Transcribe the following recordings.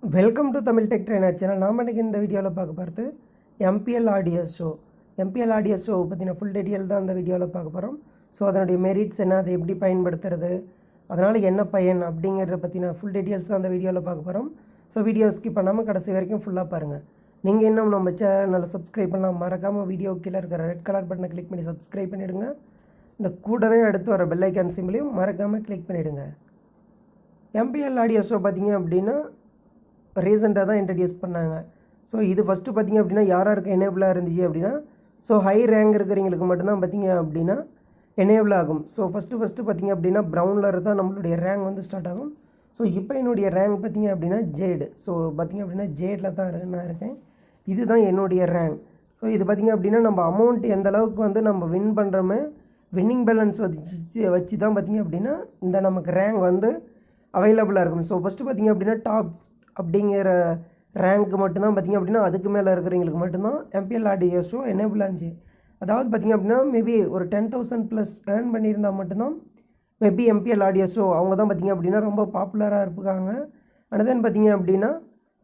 Welcome to Tamil tech trainer channel. நாம் இன்றைக்கி இந்த வீடியோவில் பார்க்க பார்த்து எம்பிஎல் ஆடியஸ் ஷோ. எம்பிஎல் ஆடியஸ் ஷோ பற்றின ஃபுல் டீட்டெயில் தான் அந்த வீடியோவில் பார்க்க போகிறோம். ஸோ அதனுடைய மெரிட்ஸ் என்ன, அதை எப்படி பயன்படுத்துறது, அதனால் என்ன பயன் அப்படிங்கிறத பற்றின ஃபுல் டீட்டெயில்ஸ் தான் அந்த வீடியோவில் பார்க்க போகிறோம். ஸோ வீடியோ ஸ்கிப் பண்ணாமல் கடைசி வரைக்கும் ஃபுல்லாக பாருங்கள். நீங்கள் இன்னும் நம்ம சேனலை சப்ஸ்கிரைப் பண்ணலாம், மறக்காமல் வீடியோ கீழே இருக்கிற ரெட் கலர் பட்டனை கிளிக் பண்ணி சப்ஸ்கிரைப் பண்ணிவிடுங்க. இந்த கூடவே அடுத்து வர பெல் ஐக்கான் சிம்பிளையும் மறக்காமல் கிளிக் பண்ணிவிடுங்க. எம்பிஎல் ஆடியஸ் ஷோ பார்த்திங்க அப்படின்னா ரீசெண்டாக தான் இன்ட்ரடியூஸ் பண்ணாங்க. ஸோ இது ஃபஸ்ட்டு பார்த்திங்க அப்படின்னா யாராருக்கு எனேபிளாக இருந்துச்சு அப்படின்னா, ஸோ ஹை ரேங்க் இருக்கிறவங்களுக்கு மட்டும்தான் பார்த்திங்க அப்படின்னா எனேபிள் ஆகும். ஸோ ஃபஸ்ட்டு பார்த்திங்க அப்படின்னா ப்ரௌனில் தான் நம்மளுடைய ரேங்க் வந்து ஸ்டார்ட் ஆகும். ஸோ இப்போ என்னுடைய ரேங்க் பார்த்திங்க அப்படின்னா ஜேடு. ஸோ பார்த்திங்க அப்படின்னா ஜேடில் தான் நான் இருக்கேன். இதுதான் என்னுடைய ரேங்க். ஸோ இது பார்த்திங்க அப்படின்னா நம்ம அமௌண்ட் எந்த அளவுக்கு வந்து நம்ம வின் பண்ணுறோமே, வின்னிங் பேலன்ஸ் வச்சு தான் பார்த்திங்க அப்படின்னா இந்த நமக்கு ரேங்க் வந்து அவைலபிளாக இருக்கும். ஸோ ஃபஸ்ட்டு பார்த்திங்க அப்படின்னா டாப்ஸ் அப்படிங்கிற ரேங்க்கு மட்டும்தான் பார்த்திங்க அப்படின்னா அதுக்கு மேலே இருக்கிறவங்களுக்கு மட்டும்தான் எம்பிஎல் ஆடியோ ஷோ எனேபிள் ஆச்சு. அதாவது பார்த்திங்க அப்படின்னா மேபி ஒரு 10,000 ப்ளஸ் ஏர்ன் பண்ணியிருந்தால் மட்டும்தான் மேபி எம்பிஎல் ஆடியோ ஷோ அவங்க தான் பார்த்திங்க அப்படின்னா ரொம்ப பாப்புலராக இருப்பாங்க. அண்ட் தென் பார்த்திங்க அப்படின்னா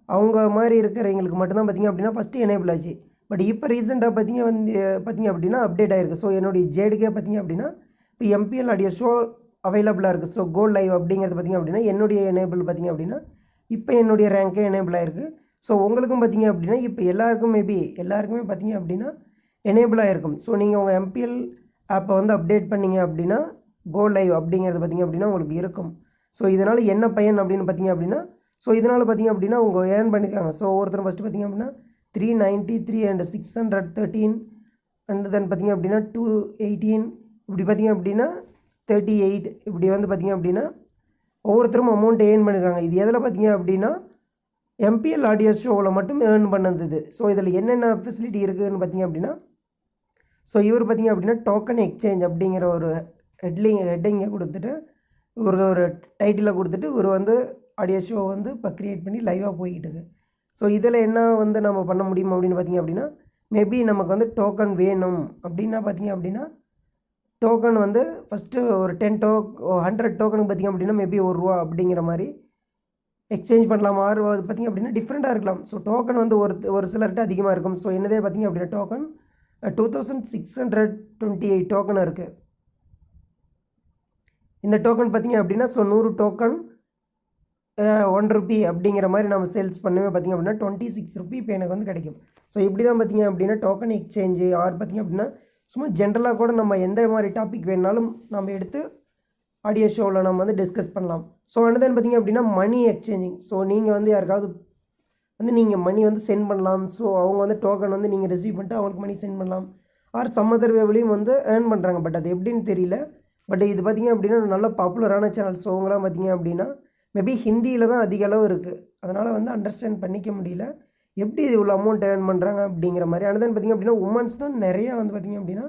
அவங்க மாதிரி இருக்கிறவங்களுக்கு மட்டும்தான் பார்த்திங்க அப்படின்னா ஃபஸ்ட்டு எனேபிள் ஆச்சு. பட் இப்போ ரீசெண்டாக பார்த்திங்க அப்படின்னா அப்டேட் ஆகிருக்கு. ஸோ என்னுடைய ஜேடுக்கே பார்த்திங்க அப்படின்னா இப்போ எம்பிஎல் ஆடியோ ஷோ அவைலபிளாக இருக்குது. ஸோ கோ லைவ் அப்படிங்கிறது பார்த்திங்க அப்படின்னா என்னுடைய எனேபிள் பார்த்திங்க அப்படின்னா இப்போ என்னுடைய ரேங்க்கே எனேபிள் ஆகிருக்கு. ஸோ உங்களுக்கும் பார்த்திங்க அப்படின்னா இப்போ எல்லாருக்குமே பார்த்திங்க அப்படின்னா எனேபிள் ஆகிருக்கும். ஸோ நீங்கள் உங்கள் எம்பிஎல் ஆப்பை வந்து அப்டேட் பண்ணிங்க அப்படின்னா கோ லைவ் அப்படிங்கிறது பார்த்திங்க அப்படின்னா உங்களுக்கு இருக்கும். ஸோ இதனால் என்ன பயன் அப்படின்னு பார்த்திங்க அப்படின்னா, ஸோ இதனால் பார்த்திங்க அப்படின்னா உங்கள் ஏர்ன் பண்ணியிருக்காங்க. ஸோ ஒருத்தர் ஃபஸ்ட்டு பார்த்திங்க அப்படின்னா 393 அண்ட் 613 அண்ட் தென் பார்த்திங்க அப்படின்னா 218 இப்படி பார்த்திங்க அப்படின்னா 38 இப்படி வந்து பார்த்திங்க அப்படின்னா ஒவ்வொருத்தரும் அமௌண்ட் ஏர்ன் பண்ணியிருக்காங்க. இது எதில் பார்த்திங்க அப்படின்னா எம்பிஎல் ஆடியோ ஷோவில் மட்டும் ஏர்ன் பண்ணது. ஸோ இதில் என்னென்ன ஃபெசிலிட்டி இருக்குதுன்னு பார்த்திங்க அப்படின்னா, ஸோ இவர் பார்த்திங்க அப்படின்னா டோக்கன் எக்ஸ்சேஞ்ச் அப்படிங்கிற ஒரு ஹெட்டிங்கை கொடுத்துட்டு ஒரு டைட்டிலை கொடுத்துட்டு இவர் வந்து ஆடியோ ஷோ வந்து இப்போ க்ரியேட் பண்ணி லைவாக போய்கிட்டு இருக்குது. ஸோ இதில் என்ன வந்து நம்ம பண்ண முடியும் அப்படின்னு பார்த்திங்க அப்படின்னா, மேபி நமக்கு வந்து டோக்கன் வேணும் அப்படின்னா பார்த்திங்க அப்படின்னா டோக்கன் வந்து ஃபஸ்ட்டு ஒரு 100 டோக்கனுக்கு பார்த்திங்க அப்படின்னா மேபி ₹1 அப்படிங்கிற மாதிரி எக்ஸ்சேஞ்ச் பண்ணலாம். அது பார்த்திங்க அப்படின்னா டிஃப்ரெண்ட்டாக இருக்கலாம். ஸோ டோக்கன் வந்து ஒரு சிலர்கிட்ட அதிகமாக இருக்கும். ஸோ என்னதே பார்த்திங்க அப்படின்னா டோக்கன் 2628 டோக்கன் இருக்குது. இந்த டோக்கன் பார்த்திங்க அப்படின்னா ஸோ 100 டோக்கன் ₹1 அப்படிங்கிற மாதிரி நம்ம சேல்ஸ் பண்ணுவே பார்த்திங்க அப்படின்னா ₹26 இப்போ எனக்கு வந்து கிடைக்கும். ஸோ இப்படி தான் பார்த்திங்க அப்படின்னா டோக்கன் எக்ஸ்சேஞ்சு பார்த்திங்க அப்படின்னா சும்மா ஜென்ரலாக கூட நம்ம எந்த மாதிரி டாபிக் வேணாலும் நம்ம எடுத்து ஆடியோ ஷோவில் நம்ம வந்து டிஸ்கஸ் பண்ணலாம். ஸோ என்னதான் பார்த்திங்க அப்படின்னா மணி எக்ஸ்சேஞ்சிங். ஸோ நீங்கள் வந்து யாருக்காவது வந்து நீங்கள் மணி வந்து சென்ட் பண்ணலாம். ஸோ அவங்க வந்து டோக்கன் வந்து நீங்கள் ரிசீவ் பண்ணிட்டு அவங்களுக்கு மணி சென்ட் பண்ணலாம். சம் அதர் வேலையும் வந்து ஏர்ன் பண்ணுறாங்க. பட் அது எப்படின்னு தெரியல. பட் இது பார்த்திங்க அப்படின்னா நல்ல பாப்புலரான சேனல். ஸோ அவங்களாம் பார்த்திங்க அப்படின்னா மேபி ஹிந்தியில் தான் அதிக அளவு இருக்குது. அதனால் வந்து அண்டர்ஸ்டாண்ட் பண்ணிக்க முடியல எப்படி இது இவ்வளோ அமௌண்ட் ஏர்ன் பண்ணுறாங்க அப்படிங்கிற மாதிரி. ஆனால் தான் பார்த்திங்க அப்படின்னா உமன்ஸ் தான் நிறையா வந்து பார்த்திங்க அப்படின்னா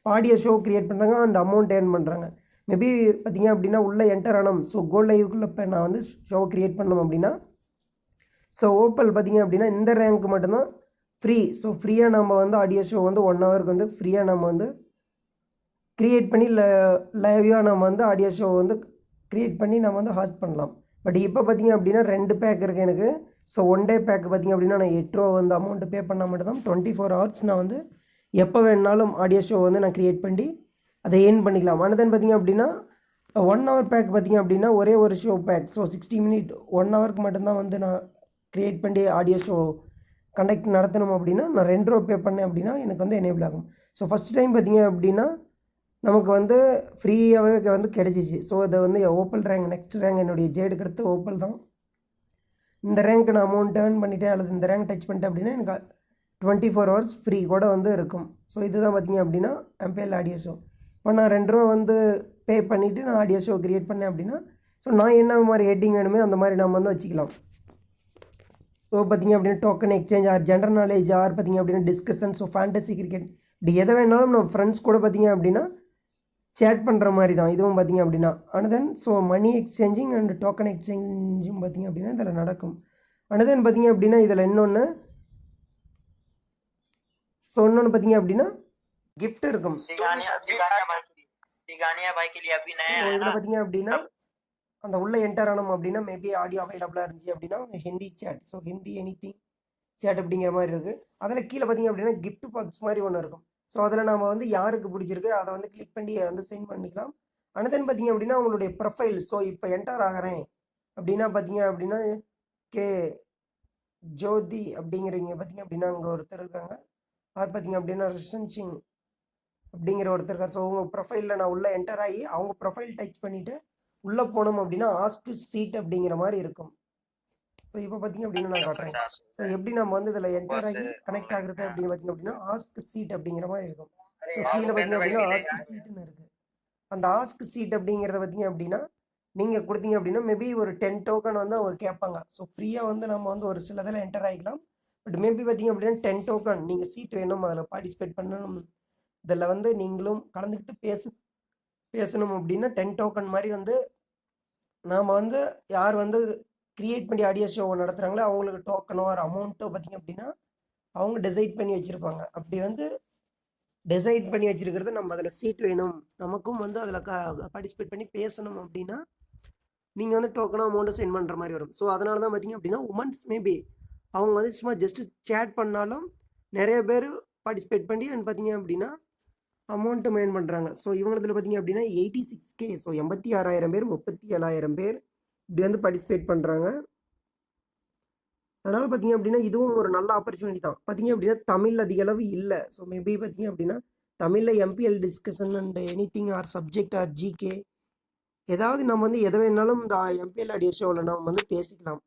ஆடியோ ஷோ க்ரியேட் பண்ணுறாங்க அண்ட் அமௌண்ட் ஏர்ன் பண்ணுறாங்க. மேபி பார்த்திங்க அப்படின்னா உள்ளே என்டர் ஆனோம். ஸோ கோல்ட் லைவுக்குள்ளே இப்போ நான் வந்து ஷோ க்ரியேட் பண்ணோம் அப்படின்னா ஸோ ஓப்பல் பார்த்திங்க அப்படின்னா இந்த ரேங்க்கு மட்டும்தான் ஃப்ரீ. ஸோ ஃப்ரீயாக நம்ம வந்து ஆடியோ ஷோ வந்து 1 ஹவருக்கு வந்து ஃப்ரீயாக நம்ம வந்து க்ரியேட் பண்ணி லைவாக நம்ம வந்து ஆடியோ ஷோ வந்து க்ரியேட் பண்ணி நம்ம வந்து ஹாஸ்ட் பண்ணலாம். பட் இப்போ பார்த்திங்க அப்படின்னா 2 பேக் இருக்குது எனக்கு. ஸோ 1 டே பேக்கு பார்த்திங்க அப்படின்னா நான் ₹8 வந்து அமௌண்ட்டு பே பண்ணால் மட்டும்தான் 24 ஹவர்ஸ் நான் வந்து எப்போ வேணாலும் ஆடியோ ஷோ வந்து நான் க்ரியேட் பண்ணி அதை ஏர்ன் பண்ணிக்கலாம். ஆனால் தான் பார்த்திங்க அப்படின்னா 1 ஹவர் பேக் பார்த்திங்க அப்படின்னா ஒரே ஒரு ஷோ பேக். ஸோ 60 மினிட் 1 ஹவருக்கு மட்டும்தான் வந்து நான் க்ரியேட் பண்ணி ஆடியோ ஷோ நடத்தணும் அப்படின்னா நான் ₹2 பே பண்ணேன் அப்படின்னா எனக்கு வந்து எனேபிள் ஆகும். ஸோ ஃபஸ்ட் டைம் பார்த்திங்க அப்படின்னா நமக்கு வந்து ஃப்ரீயாகவே வந்து கிடச்சிச்சு. ஸோ அதை வந்து ஓப்பல் ரேங்க் நெக்ஸ்ட் ரேங்க் என்னுடைய ஜேடுக்கு அடுத்து ஓப்பல் தான். இந்த ரேங்க்கு நான் அமௌண்ட் ஏர்ன் பண்ணிவிட்டேன் அல்லது இந்த ரேங்க் டச் பண்ணிட்டேன் அப்படின்னா எனக்கு 24 ஹவர்ஸ் ஃப்ரீ கூட வந்து இருக்கும். ஸோ இதுதான் பார்த்திங்க அப்படின்னா எம்பிஎல் ஆடியோ ஷோ. இப்போ நான் ₹2 வந்து பே பண்ணிவிட்டு நான் ஆடியோ ஷோ க்ரியேட் பண்ணேன் அப்படின்னா ஸோ நான் என்ன மாதிரி ஹெட்டிங் வேணுமே அந்த மாதிரி நம்ம வந்து வச்சுக்கலாம். ஸோ பார்த்திங்க அப்படின்னா டோக்கன் எக்ஸ்சேஞ்ச் ஜென்ரல் நாலேஜ் பார்த்திங்க அப்படின்னா டிஸ்கஷன், ஸோ ஃபேண்டசி கிரிக்கெட் இப்படி எதை வேணாலும் நம்ம ஃப்ரெண்ட்ஸ் கூட பார்த்திங்க அப்படின்னா சேட் பண்ணுற மாதிரி தான் இதுவும் பார்த்திங்க அப்படின்னா. And then so money exchanging and token எக்ஸ்சேஞ்சும் பார்த்திங்க அப்படின்னா இதில் நடக்கும். அண்ட் தென் பார்த்திங்க அப்படின்னா இதில் இன்னொன்று பார்த்திங்க அப்படின்னா கிஃப்ட் இருக்கும். இதில் பார்த்திங்க அப்படின்னா அந்த உள்ளே என்டர் ஆனோம் அப்படின்னா மேபி ஆடியோ அவைலபிளாக இருந்துச்சு அப்படின்னா Hindi chat, so Hindi anything chat அப்படிங்கிற மாதிரி இருக்குது. அதில் கீழே பார்த்தீங்க அப்படின்னா கிஃப்ட் பாக்ஸ் மாதிரி ஒன்று இருக்கும். ஸோ அதில் நம்ம வந்து யாருக்கு பிடிச்சிருக்கு அதை வந்து கிளிக் பண்ணி வந்து சென்ட் பண்ணிக்கலாம். அனதன் பார்த்தீங்க அப்படின்னா உங்களுடைய ப்ரொஃபைல், ஸோ இப்போ என்டர் ஆகிறேன் அப்படின்னா பார்த்தீங்க அப்படின்னா கே ஜோதி அப்படிங்கிறவங்க பார்த்தீங்க அப்படின்னா அங்கே ஒருத்தர் இருக்காங்க. அவர் பார்த்தீங்க அப்படின்னா ரிஷன் சிங் அப்படிங்கிற ஒருத்தர் இருக்கார். ஸோ உங்கள் ப்ரொஃபைலில் நான் உள்ளே என்டர் ஆகி அவங்க ப்ரொஃபைல் டச் பண்ணிவிட்டு உள்ளே போனோம் அப்படின்னா ஆஸ்க் சீட் அப்படிங்கிற மாதிரி இருக்கும். ஸோ இப்போ பார்த்தீங்க அப்படின்னா நான் காட்டுறேன். ஸோ எப்படி நம்ம வந்து இதில் என்டர் ஆகி கனெக்ட் ஆகுறது அப்படின்னு பார்த்தீங்க அப்படின்னா ஆஸ்க் சீட் அப்படிங்கிற மாதிரி இருக்கும். ஸோ கீழே பார்த்தீங்க அப்படின்னா ஆஸ்க் சீட்டுன்னு இருக்குது. அந்த ஆஸ்க் சீட் அப்படிங்கிறத பார்த்தீங்க அப்படின்னா நீங்கள் கொடுத்தீங்க அப்படின்னா மேபி ஒரு 10 டோக்கன் வந்து அவங்க கேட்பாங்க. ஸோ ஃப்ரீயாக வந்து நம்ம வந்து ஒரு சில இதில் என்டர் ஆகிக்கலாம். பட் மேபி பார்த்தீங்க அப்படின்னா 10 டோக்கன் நீங்கள் சீட் வேணும், அதில் பார்ட்டிசிபேட் பண்ணணும், இதில் வந்து நீங்களும் கலந்துக்கிட்டு பேசணும் அப்படின்னா 10 டோக்கன் மாதிரி வந்து நாம் வந்து யார் வந்து கிரியேட் பண்ணி ஆடியோ ஷோ நடத்துகிறாங்களோ அவங்களுக்கு டோக்கனோ ஒரு அமௌண்ட்டோ பார்த்திங்க அப்படின்னா அவங்க டிசைட் பண்ணி வச்சுருப்பாங்க. அப்படி வந்து டிசைட் பண்ணி வச்சுருக்கிறது நம்ம அதில் சீட் வேணும், நமக்கும் வந்து அதில் பார்ட்டிசிபேட் பண்ணி பேசணும் அப்படின்னா நீங்கள் வந்து டோக்கனோ அமௌண்ட்டை சென்ட் பண்ணுற மாதிரி வரும். ஸோ அதனால தான் பார்த்திங்க அப்படின்னா உமன்ஸ் மேபி அவங்க வந்து சும்மா ஜஸ்ட்டு சேட் பண்ணாலும் நிறைய பேர் பார்ட்டிசிபேட் பண்ணி பார்த்திங்க அப்படின்னா அமௌண்ட்டு மெயின் பண்ணுறாங்க. ஸோ இவங்களதில் பார்த்திங்க அப்படின்னா 86K, ஸோ 86,000 பேர் 37,000 பேர் இப்படி வந்து பார்ட்டிசிபேட் பண்ணுறாங்க. அதனால் பார்த்திங்க அப்படின்னா இதுவும் ஒரு நல்ல ஆப்பர்ச்சுனிட்டி தான். பார்த்திங்க அப்படின்னா தமிழ் அதிக அளவு இல்லை. ஸோ மேபி பார்த்திங்க அப்படின்னா தமிழில் MPL discussion and anything or subject or GK ஏதாவது நம்ம வந்து எதை வேணாலும் இந்த எம்பிஎல் ஆடியோ ஷோவில் நம்ம வந்து பேசிக்கலாம்.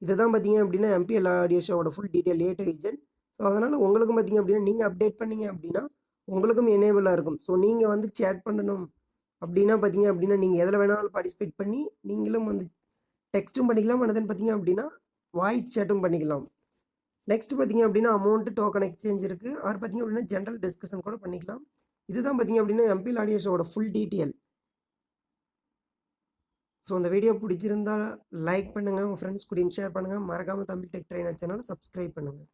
இதுதான் பார்த்திங்க அப்படின்னா எம்பிஎல் ஆடியோ ஷோவோட full detail A to Z. So அதனால் உங்களுக்கும் பார்த்திங்க அப்படின்னா நீங்கள் அப்டேட் பண்ணிங்க அப்படின்னா உங்களுக்கும் எனேபிளாக இருக்கும். ஸோ நீங்கள் வந்து சேட் பண்ணணும் அப்படின்னா பார்த்திங்க அப்படின்னா நீங்கள் எதில் வேணாலும் பார்ட்டிசிபேட் பண்ணி நீங்களும் வந்து டெக்ஸ்ட்டும் பண்ணிக்கலாம், அண்ட் பார்த்திங்க அப்படின்னா வாய்ஸ் சேட்டும் பண்ணிக்கலாம். நெக்ஸ்ட் பார்த்திங்க அப்படின்னா அமௌண்ட்டு டோக்கன் எக்ஸ்சேஞ்ச் இருக்குது. ஆர் பார்த்திங்க அப்படின்னா ஜென்ரல் டிஸ்கஷன் கூட பண்ணிக்கலாம். இதுதான் பார்த்திங்க அப்படின்னா எம்பிஎல் ஆடியோ ஷோவோட ஃபுல் டீட்டெயில். ஸோ இந்த வீடியோ பிடிச்சிருந்தால் லைக் பண்ணுங்கள், உங்கள் ஃப்ரெண்ட்ஸ் கூடயும் ஷேர் பண்ணுங்கள். மறக்காமல் தமிழ் டெக் ட்ரெயினர் சேனலை சப்ஸ்கிரைப் பண்ணுங்கள்.